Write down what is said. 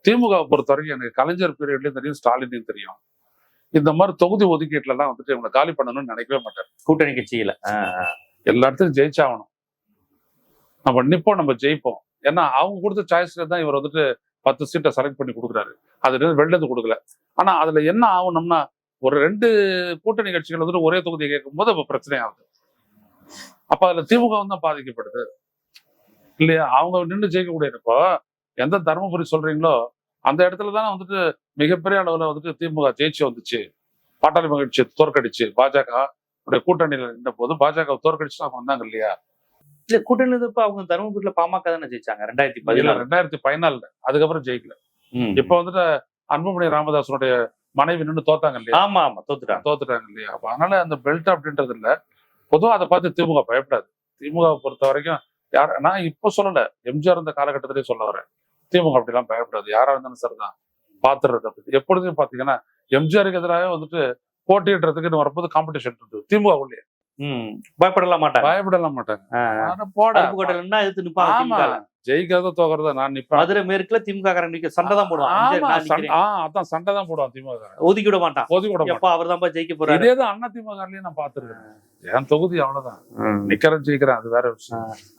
திமுகவை பொறுத்த வரைக்கும் எனக்கு கலைஞர் பீரியட்லயும் தெரியும், ஸ்டாலினையும் தெரியும். இந்த மாதிரி தொகுதி ஒதுக்கீட்டுல எல்லாம் வந்துட்டு இவங்களை காலி பண்ணணும்னு நினைக்கவே மாட்டார். கூட்டணி கட்சியில எல்லா இடத்துலையும் ஜெயிச்சாகணும். நம்ம நிப்போம், நம்ம ஜெயிப்போம். ஏன்னா அவங்க கொடுத்த சாய்ஸ்ல தான் இவர் வந்துட்டு 10 சீட்டை செலக்ட் பண்ணி கொடுக்குறாரு. அது வெளில இருந்து கொடுக்கல. ஆனா அதுல என்ன ஆகணும்னா, ஒரு 2 கூட்டணி கட்சிகள் வந்துட்டு ஒரே தொகுதியை கேட்கும் போது அப்ப பிரச்சனை ஆகுது. அப்ப அதுல திமுக தான் பாதிக்கப்படுது இல்லையா? அவங்க நின்று ஜெயிக்கக்கூடிய இப்போ எந்த தருமபுரி சொல்றீங்களோ அந்த இடத்துல தானே வந்துட்டு மிகப்பெரிய அளவுல வந்துட்டு திமுக ஜெயிச்சு வந்துச்சு. பாட்டாளி மகிழ்ச்சி தோற்கடிச்சு பாஜக கூட்டணியில நின்ற போது பாஜக தோற்கடிச்சு அவங்க வந்தாங்க இல்லையா? இல்ல கூட்டணி இருந்தப்ப அவங்க தருமபுரியில பாமக தானே ஜெயிச்சாங்க 2014 அதுக்கப்புறம் ஜெயிக்கல. இப்ப வந்துட்டு அன்புமணி ராமதாசனுடைய மனைவி நின்று தோத்தாங்க இல்லையா? ஆமா ஆமா தோத்துட்டாங்க இல்லையா? அப்ப அதனால அந்த பெல்ட் அப்படின்றது இல்ல. பொதுவா அதை பார்த்து திமுக பயப்படாது. திமுக பொறுத்த வரைக்கும் நான் இப்ப சொல்லல, எம்ஜிஆர் இந்த காலகட்டத்திலேயே சொல்ல வரேன். திமுக அப்படிலாம் பயப்படாது. யாரா இருந்தாலும் சரிதான் பாத்துறது. அப்படி எப்பொழுதும் பாத்தீங்கன்னா எம்ஜிஆருக்கு எதிராக வந்துட்டு போட்டியிடுறதுக்கு வரும்போது காம்படிஷன் இருந்தது திமுக உள்ளே. பயப்படலாம் மாட்டாங்க. ஜெயிக்கிறத தோக்கிறத நான் நிப்பேன். மதுரை மேற்குல திமுக சண்டை தான் போடுவான். சண்டை தான் போடுவான் திமுக. ஒதுக்கி விட மாட்டான். அவர் தான் ஜெயிக்க போறாரு. இதேதான் அண்ணா திமுக நான் பாத்துருக்கேன். என் தொகுதி அவ்வளவுதான். நிக்கிறேன் ஜெயிக்கிறேன், அது வேற விஷயம்.